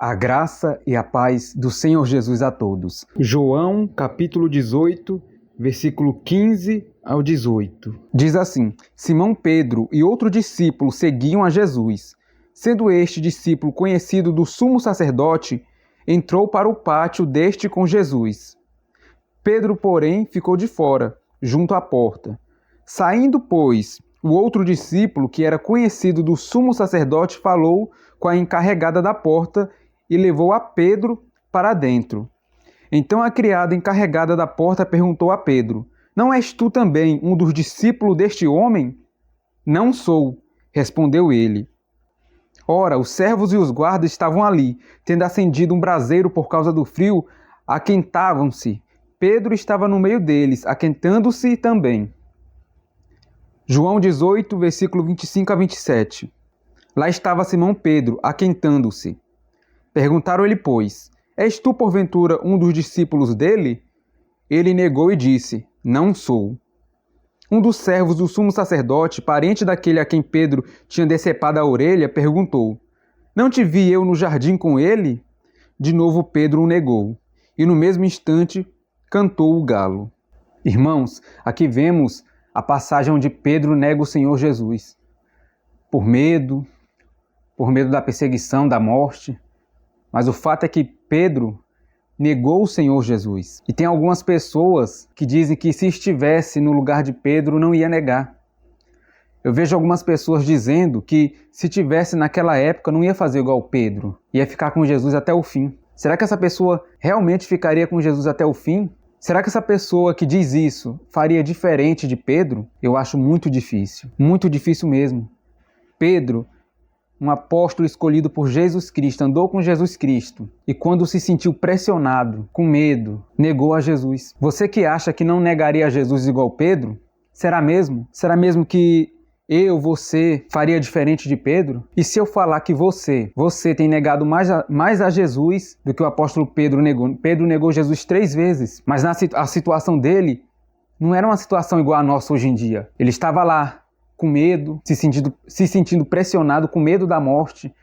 A graça e a paz do Senhor Jesus a todos. João, capítulo 18, versículo 15 ao 18. Diz assim: Simão Pedro e outro discípulo seguiam a Jesus. Sendo este discípulo conhecido do sumo sacerdote, entrou para o pátio deste com Jesus. Pedro, porém, ficou de fora, junto à porta. Saindo, pois, o outro discípulo, que era conhecido do sumo sacerdote, falou com a encarregada da porta e levou a Pedro para dentro. Então a criada encarregada da porta perguntou a Pedro: Não és tu também um dos discípulos deste homem? Não sou, respondeu ele. Ora, os servos e os guardas estavam ali, tendo acendido um braseiro por causa do frio, aquentavam-se. Pedro estava no meio deles, aquentando-se também. João 18, versículo 25 a 27. Lá estava Simão Pedro, aquentando-se. Perguntaram-lhe, pois: És tu, porventura, um dos discípulos dele? Ele negou e disse: Não sou. Um dos servos do sumo sacerdote, parente daquele a quem Pedro tinha decepado a orelha, perguntou: Não te vi eu no jardim com ele? De novo Pedro o negou, e no mesmo instante cantou o galo. Irmãos, aqui vemos a passagem onde Pedro nega o Senhor Jesus. Por medo da perseguição, da morte. Mas o fato é que Pedro negou o Senhor Jesus. E tem algumas pessoas que dizem que se estivesse no lugar de Pedro, não ia negar. Eu vejo algumas pessoas dizendo que se tivesse naquela época, não ia fazer igual Pedro. Ia ficar com Jesus até o fim. Será que essa pessoa realmente ficaria com Jesus até o fim? Será que essa pessoa que diz isso faria diferente de Pedro? Eu acho muito difícil mesmo. Pedro, um apóstolo escolhido por Jesus Cristo, andou com Jesus Cristo e quando se sentiu pressionado, com medo, negou a Jesus. Você que acha que não negaria a Jesus igual Pedro, será mesmo? Será mesmo que você faria diferente de Pedro? E se eu falar que você tem negado mais a Jesus do que o apóstolo Pedro negou? Pedro negou Jesus 3 vezes, mas a situação dele não era uma situação igual a nossa hoje em dia. Ele estava lá, com medo, se sentindo pressionado, com medo da morte,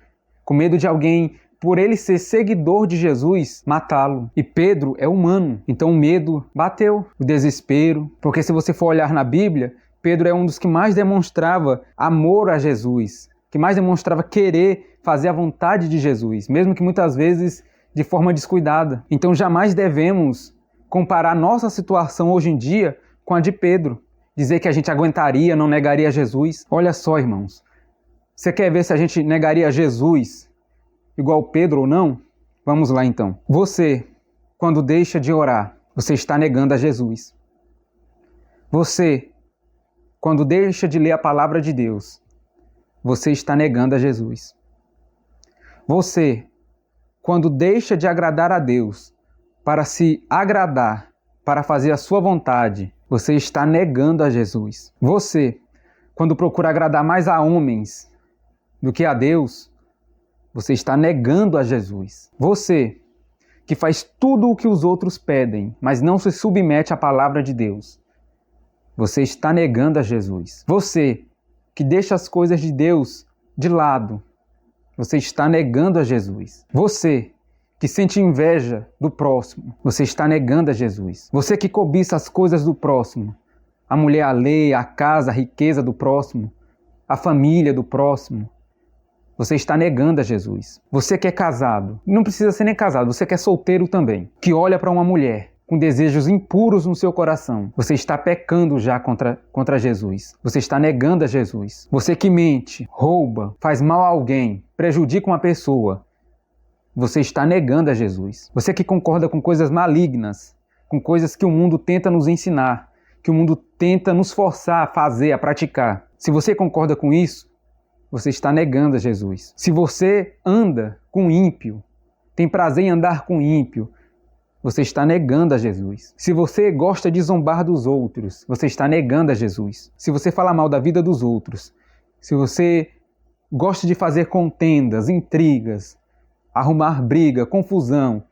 com medo de alguém, por ele ser seguidor de Jesus, matá-lo. E Pedro é humano, então o medo bateu, o desespero, porque se você for olhar na Bíblia, Pedro é um dos que mais demonstrava amor a Jesus, que mais demonstrava querer fazer a vontade de Jesus, mesmo que muitas vezes de forma descuidada. Então jamais devemos comparar nossa situação hoje em dia com a de Pedro. Dizer que a gente aguentaria, não negaria Jesus. Olha só, irmãos. Você quer ver se a gente negaria Jesus igual Pedro ou não? Vamos lá então. Você, quando deixa de orar, você está negando a Jesus. Você, quando deixa de ler a palavra de Deus, você está negando a Jesus. Você, quando deixa de agradar a Deus para se agradar, para fazer a sua vontade, você está negando a Jesus. Você, quando procura agradar mais a homens do que a Deus, você está negando a Jesus. Você, que faz tudo o que os outros pedem, mas não se submete à palavra de Deus, você está negando a Jesus. Você, que deixa as coisas de Deus de lado, você está negando a Jesus. Você, que sente inveja do próximo, você está negando a Jesus. Você que cobiça as coisas do próximo, a mulher alheia, a casa, a riqueza do próximo, a família do próximo, você está negando a Jesus. Você que é casado, não precisa ser nem casado, você que é solteiro também, que olha para uma mulher com desejos impuros no seu coração, você está pecando já contra Jesus. Você está negando a Jesus. Você que mente, rouba, faz mal a alguém, prejudica uma pessoa, você está negando a Jesus. Você que concorda com coisas malignas, com coisas que o mundo tenta nos ensinar, que o mundo tenta nos forçar a fazer, a praticar. Se você concorda com isso, você está negando a Jesus. Se você anda com ímpio, tem prazer em andar com ímpio, você está negando a Jesus. Se você gosta de zombar dos outros, você está negando a Jesus. Se você fala mal da vida dos outros, se você gosta de fazer contendas, intrigas, arrumar briga, confusão,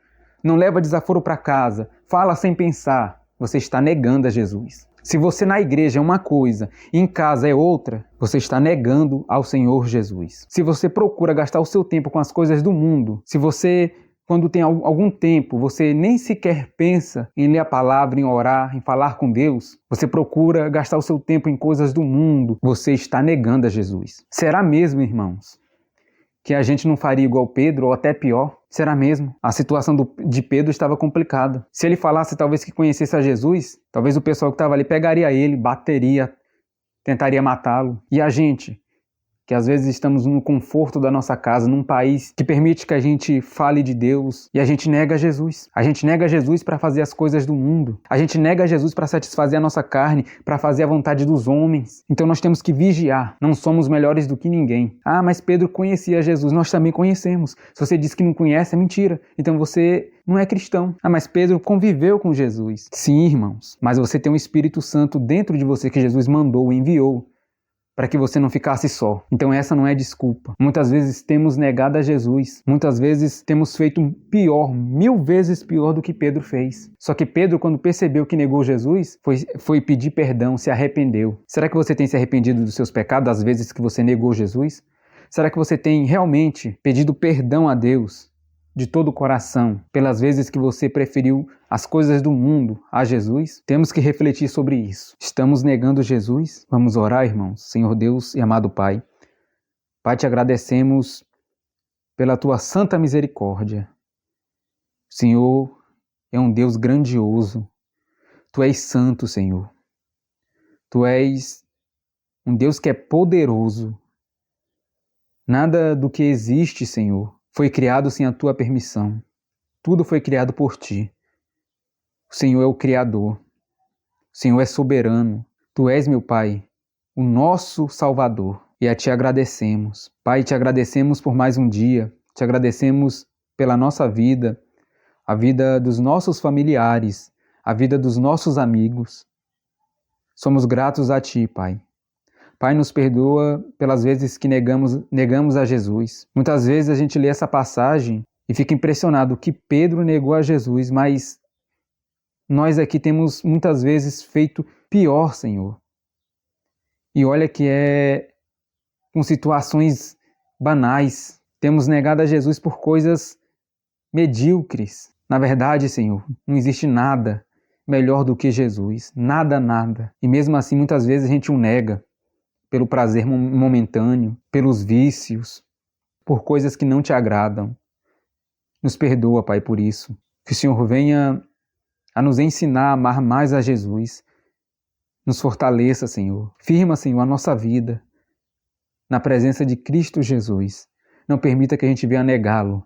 não leva desaforo para casa, fala sem pensar, você está negando a Jesus. Se você na igreja é uma coisa e em casa é outra, você está negando ao Senhor Jesus. Se você procura gastar o seu tempo com as coisas do mundo, se você, quando tem algum tempo, você nem sequer pensa em ler a palavra, em orar, em falar com Deus, você procura gastar o seu tempo em coisas do mundo, você está negando a Jesus. Será mesmo, irmãos, que a gente não faria igual Pedro ou até pior? Será mesmo? A situação de Pedro estava complicada. Se ele falasse talvez que conhecesse a Jesus, talvez o pessoal que estava ali pegaria ele, bateria, tentaria matá-lo. E a gente, que às vezes estamos no conforto da nossa casa, num país que permite que a gente fale de Deus, e a gente nega Jesus. A gente nega Jesus para fazer as coisas do mundo. A gente nega Jesus para satisfazer a nossa carne, para fazer a vontade dos homens. Então nós temos que vigiar. Não somos melhores do que ninguém. Ah, mas Pedro conhecia Jesus. Nós também conhecemos. Se você diz que não conhece, é mentira. Então você não é cristão. Ah, mas Pedro conviveu com Jesus. Sim, irmãos. Mas você tem um Espírito Santo dentro de você que Jesus mandou, enviou, para que você não ficasse só. Então essa não é desculpa. Muitas vezes temos negado a Jesus. Muitas vezes temos feito pior, 1000 vezes pior do que Pedro fez. Só que Pedro, quando percebeu que negou Jesus, foi pedir perdão, se arrependeu. Será que você tem se arrependido dos seus pecados, das vezes que você negou Jesus? Será que você tem realmente pedido perdão a Deus de todo o coração pelas vezes que você preferiu as coisas do mundo a Jesus? Temos que refletir sobre isso. Estamos negando Jesus? Vamos orar, irmãos. Senhor Deus e amado Pai, Pai, te agradecemos pela tua santa misericórdia. O Senhor é um Deus grandioso. Tu és santo, Senhor. Tu és um Deus que é poderoso. Nada do que existe, Senhor, foi criado sem a tua permissão. Tudo foi criado por ti. O Senhor é o Criador. O Senhor é soberano. Tu és, meu Pai, o nosso Salvador. E a ti agradecemos. Pai, te agradecemos por mais um dia. Te agradecemos pela nossa vida, a vida dos nossos familiares, a vida dos nossos amigos. Somos gratos a ti, Pai. Pai, nos perdoa pelas vezes que negamos a Jesus. Muitas vezes a gente lê essa passagem e fica impressionado que Pedro negou a Jesus, mas nós aqui temos muitas vezes feito pior, Senhor. E olha que é com situações banais. Temos negado a Jesus por coisas medíocres. Na verdade, Senhor, não existe nada melhor do que Jesus. Nada, nada. E mesmo assim, muitas vezes a gente o nega. Pelo prazer momentâneo, pelos vícios, por coisas que não te agradam. Nos perdoa, Pai, por isso. Que o Senhor venha a nos ensinar a amar mais a Jesus. Nos fortaleça, Senhor. Firma, Senhor, a nossa vida na presença de Cristo Jesus. Não permita que a gente venha negá-lo,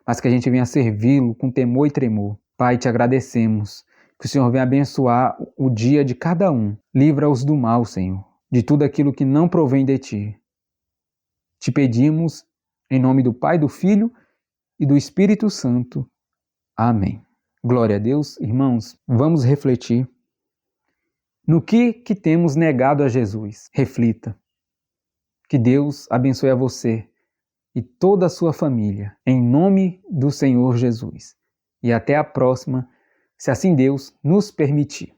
mas que a gente venha servi-lo com temor e tremor. Pai, te agradecemos. Que o Senhor venha abençoar o dia de cada um. Livra-os do mal, Senhor, de tudo aquilo que não provém de ti. Te pedimos em nome do Pai, do Filho e do Espírito Santo. Amém. Glória a Deus. Irmãos, vamos refletir no que temos negado a Jesus. Reflita. Que Deus abençoe a você e toda a sua família, em nome do Senhor Jesus. E até a próxima, se assim Deus nos permitir.